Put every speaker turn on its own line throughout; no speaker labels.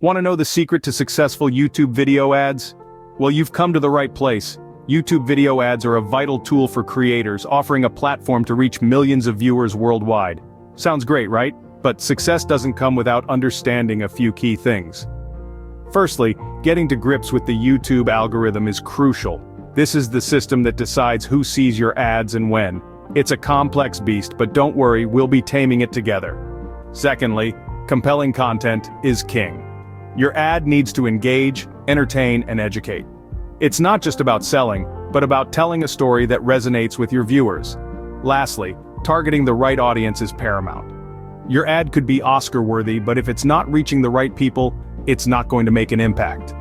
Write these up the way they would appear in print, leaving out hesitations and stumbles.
Want to know the secret to successful YouTube video ads? Well, you've come to the right place. YouTube video ads are a vital tool for creators, offering a platform to reach millions of viewers worldwide. Sounds great, right? But success doesn't come without understanding a few key things. Firstly, getting to grips with the YouTube algorithm is crucial. This is the system that decides who sees your ads and when. It's a complex beast, but don't worry, we'll be taming it together. Secondly, compelling content is king. Your ad needs to engage, entertain, and educate. It's not just about selling, but about telling a story that resonates with your viewers. Lastly, targeting the right audience is paramount. Your ad could be Oscar-worthy, but if it's not reaching the right people, it's not going to make an impact.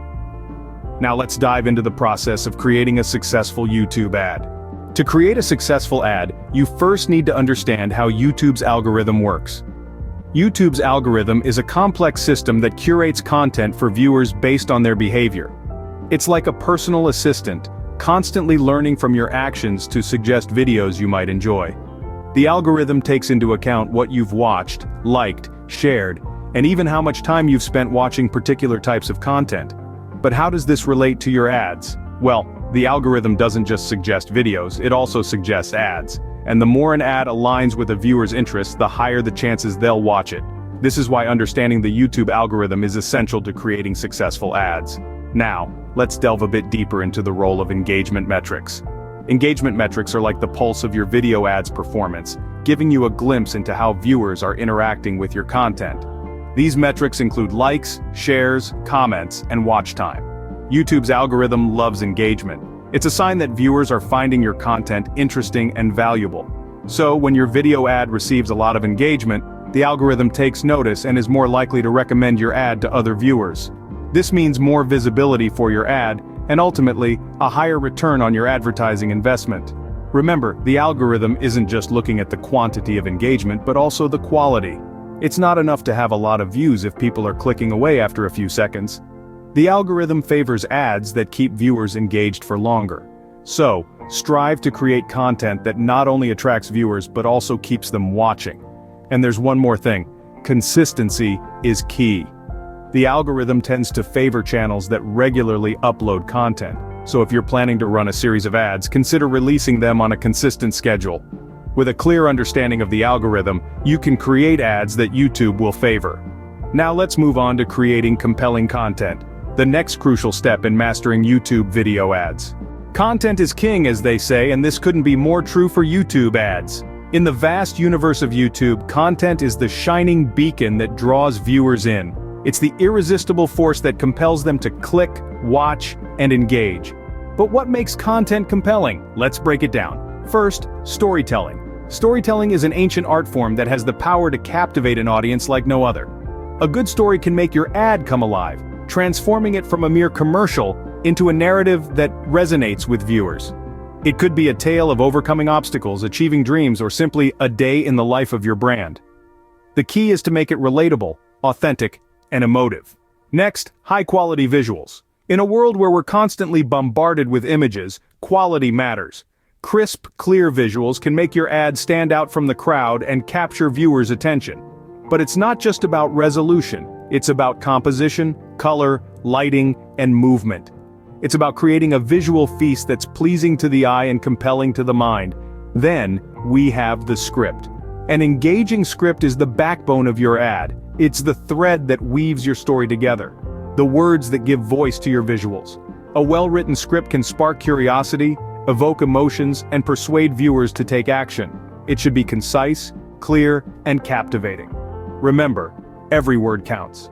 Now let's dive into the process of creating a successful YouTube ad. To create a successful ad, you first need to understand how YouTube's algorithm works. YouTube's algorithm is a complex system that curates content for viewers based on their behavior. It's like a personal assistant, constantly learning from your actions to suggest videos you might enjoy. The algorithm takes into account what you've watched, liked, shared, and even how much time you've spent watching particular types of content. But how does this relate to your ads? Well, the algorithm doesn't just suggest videos, it also suggests ads. And the more an ad aligns with a viewer's interests, the higher the chances they'll watch it. This is why understanding the YouTube algorithm is essential to creating successful ads. Now, let's delve a bit deeper into the role of engagement metrics. Engagement metrics are like the pulse of your video ad's performance, giving you a glimpse into how viewers are interacting with your content. These metrics include likes, shares, comments, and watch time. YouTube's algorithm loves engagement. It's a sign that viewers are finding your content interesting and valuable. So, when your video ad receives a lot of engagement, the algorithm takes notice and is more likely to recommend your ad to other viewers. This means more visibility for your ad, and ultimately, a higher return on your advertising investment. Remember, the algorithm isn't just looking at the quantity of engagement, but also the quality. It's not enough to have a lot of views if people are clicking away after a few seconds. The algorithm favors ads that keep viewers engaged for longer. So, strive to create content that not only attracts viewers but also keeps them watching. And there's one more thing. Consistency is key. The algorithm tends to favor channels that regularly upload content. So if you're planning to run a series of ads, consider releasing them on a consistent schedule. With a clear understanding of the algorithm, you can create ads that YouTube will favor. Now let's move on to creating compelling content, the next crucial step in mastering YouTube video ads. Content is king, as they say, and this couldn't be more true for YouTube ads. In the vast universe of YouTube, content is the shining beacon that draws viewers in. It's the irresistible force that compels them to click, watch, and engage. But what makes content compelling? Let's break it down. First, storytelling. Storytelling is an ancient art form that has the power to captivate an audience like no other. A good story can make your ad come alive, transforming it from a mere commercial into a narrative that resonates with viewers. It could be a tale of overcoming obstacles, achieving dreams, or simply a day in the life of your brand. The key is to make it relatable, authentic, and emotive. Next, high-quality visuals. In a world where we're constantly bombarded with images, quality matters. Crisp, clear visuals can make your ad stand out from the crowd and capture viewers' attention. But it's not just about resolution, it's about composition, color, lighting, and movement. It's about creating a visual feast that's pleasing to the eye and compelling to the mind. Then, we have the script. An engaging script is the backbone of your ad. It's the thread that weaves your story together, the words that give voice to your visuals. A well-written script can spark curiosity, evoke emotions, and persuade viewers to take action. It should be concise, clear, and captivating. Remember, every word counts.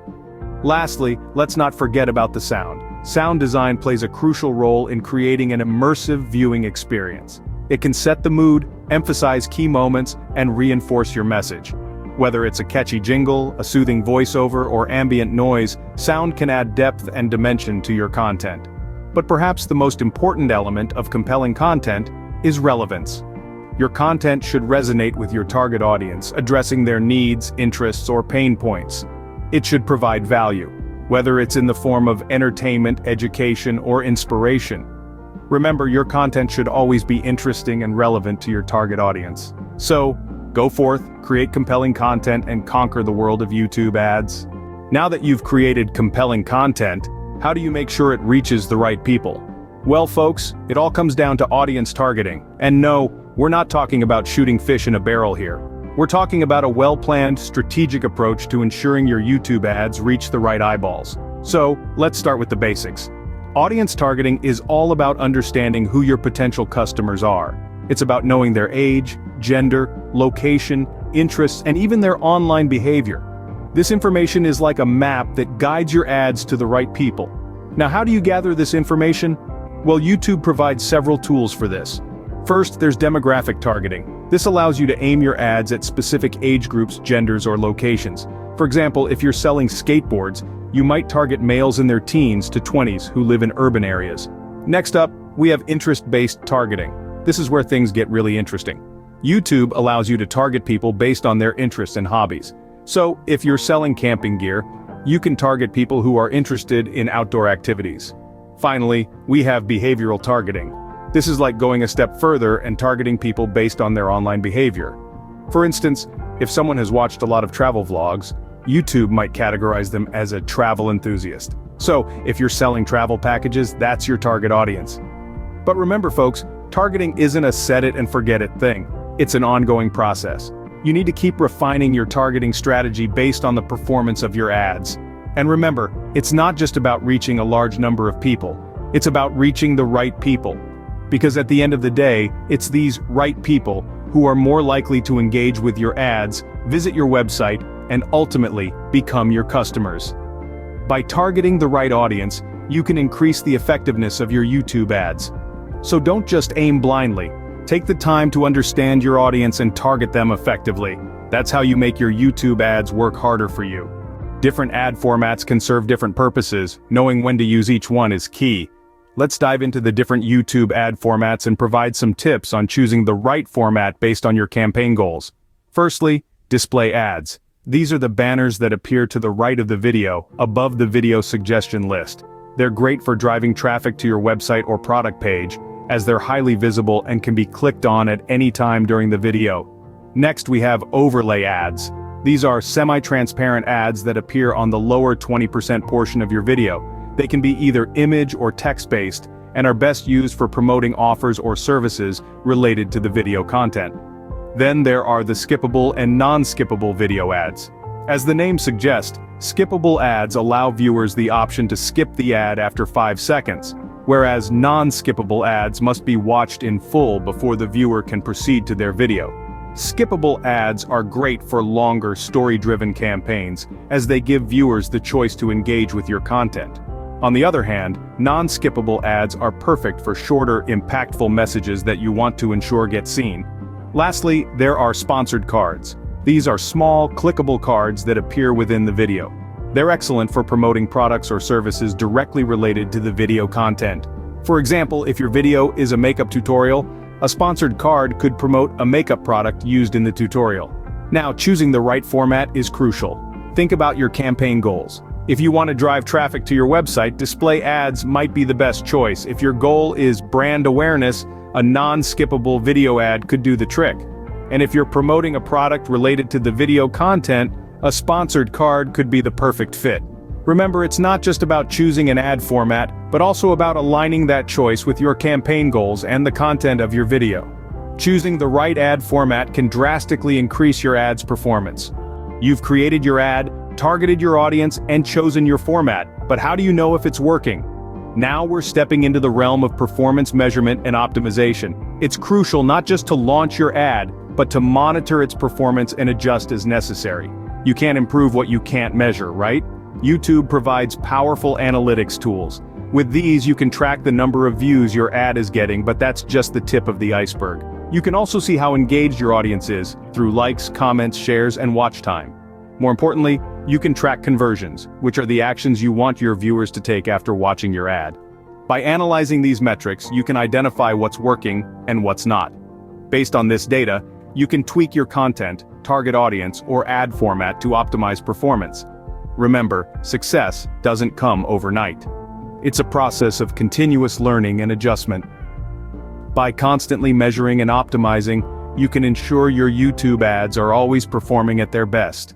Lastly, let's not forget about the sound. Sound design plays a crucial role in creating an immersive viewing experience. It can set the mood, emphasize key moments, and reinforce your message. Whether it's a catchy jingle, a soothing voiceover, or ambient noise, sound can add depth and dimension to your content. But perhaps the most important element of compelling content is relevance. Your content should resonate with your target audience, addressing their needs, interests, or pain points. It should provide value, whether it's in the form of entertainment, education, or inspiration. Remember, your content should always be interesting and relevant to your target audience. So, go forth, create compelling content, and conquer the world of YouTube ads. Now that you've created compelling content, how do you make sure it reaches the right people? Well, folks, it all comes down to audience targeting. And no, we're not talking about shooting fish in a barrel here. We're talking about a well-planned, strategic approach to ensuring your YouTube ads reach the right eyeballs. So, let's start with the basics. Audience targeting is all about understanding who your potential customers are. It's about knowing their age, gender, location, interests, and even their online behavior. This information is like a map that guides your ads to the right people. Now, how do you gather this information? Well, YouTube provides several tools for this. First, there's demographic targeting. This allows you to aim your ads at specific age groups, genders, or locations. For example, if you're selling skateboards, you might target males in their teens to 20s who live in urban areas. Next up, we have interest-based targeting. This is where things get really interesting. YouTube allows you to target people based on their interests and hobbies. So, if you're selling camping gear, you can target people who are interested in outdoor activities. Finally, we have behavioral targeting. This is like going a step further and targeting people based on their online behavior. For instance, if someone has watched a lot of travel vlogs, YouTube might categorize them as a travel enthusiast. So, if you're selling travel packages, that's your target audience. But remember folks, targeting isn't a set-it-and-forget-it thing. It's an ongoing process. You need to keep refining your targeting strategy based on the performance of your ads. And remember, it's not just about reaching a large number of people. It's about reaching the right people. Because at the end of the day, it's these right people who are more likely to engage with your ads, visit your website, and ultimately become your customers. By targeting the right audience, you can increase the effectiveness of your YouTube ads. So don't just aim blindly. Take the time to understand your audience and target them effectively. That's how you make your YouTube ads work harder for you. Different ad formats can serve different purposes. Knowing when to use each one is key. Let's dive into the different YouTube ad formats and provide some tips on choosing the right format based on your campaign goals. Firstly, display ads. These are the banners that appear to the right of the video, above the video suggestion list. They're great for driving traffic to your website or product page, as they're highly visible and can be clicked on at any time during the video. Next, we have overlay ads. These are semi-transparent ads that appear on the lower 20% portion of your video. They can be either image or text-based, and are best used for promoting offers or services related to the video content. Then there are the skippable and non-skippable video ads. As the name suggests, skippable ads allow viewers the option to skip the ad after 5 seconds, whereas non-skippable ads must be watched in full before the viewer can proceed to their video. Skippable ads are great for longer story-driven campaigns, as they give viewers the choice to engage with your content. On the other hand, non-skippable ads are perfect for shorter, impactful messages that you want to ensure get seen. Lastly, there are sponsored cards. These are small, clickable cards that appear within the video. They're excellent for promoting products or services directly related to the video content. For example, if your video is a makeup tutorial, a sponsored card could promote a makeup product used in the tutorial. Now, choosing the right format is crucial. Think about your campaign goals. If you want to drive traffic to your website, display ads might be the best choice. If your goal is brand awareness, a non-skippable video ad could do the trick. And if you're promoting a product related to the video content, a sponsored card could be the perfect fit. Remember, it's not just about choosing an ad format, but also about aligning that choice with your campaign goals and the content of your video. Choosing the right ad format can drastically increase your ad's performance. You've created your ad, targeted your audience, and chosen your format, but how do you know if it's working? Now we're stepping into the realm of performance measurement and optimization. It's crucial not just to launch your ad, but to monitor its performance and adjust as necessary. You can't improve what you can't measure, right? YouTube provides powerful analytics tools. With these, you can track the number of views your ad is getting, but that's just the tip of the iceberg. You can also see how engaged your audience is, through likes, comments, shares, and watch time. More importantly, you can track conversions, which are the actions you want your viewers to take after watching your ad. By analyzing these metrics, you can identify what's working and what's not. Based on this data, you can tweak your content, target audience, or ad format to optimize performance. Remember, success doesn't come overnight. It's a process of continuous learning and adjustment. By constantly measuring and optimizing, you can ensure your YouTube ads are always performing at their best.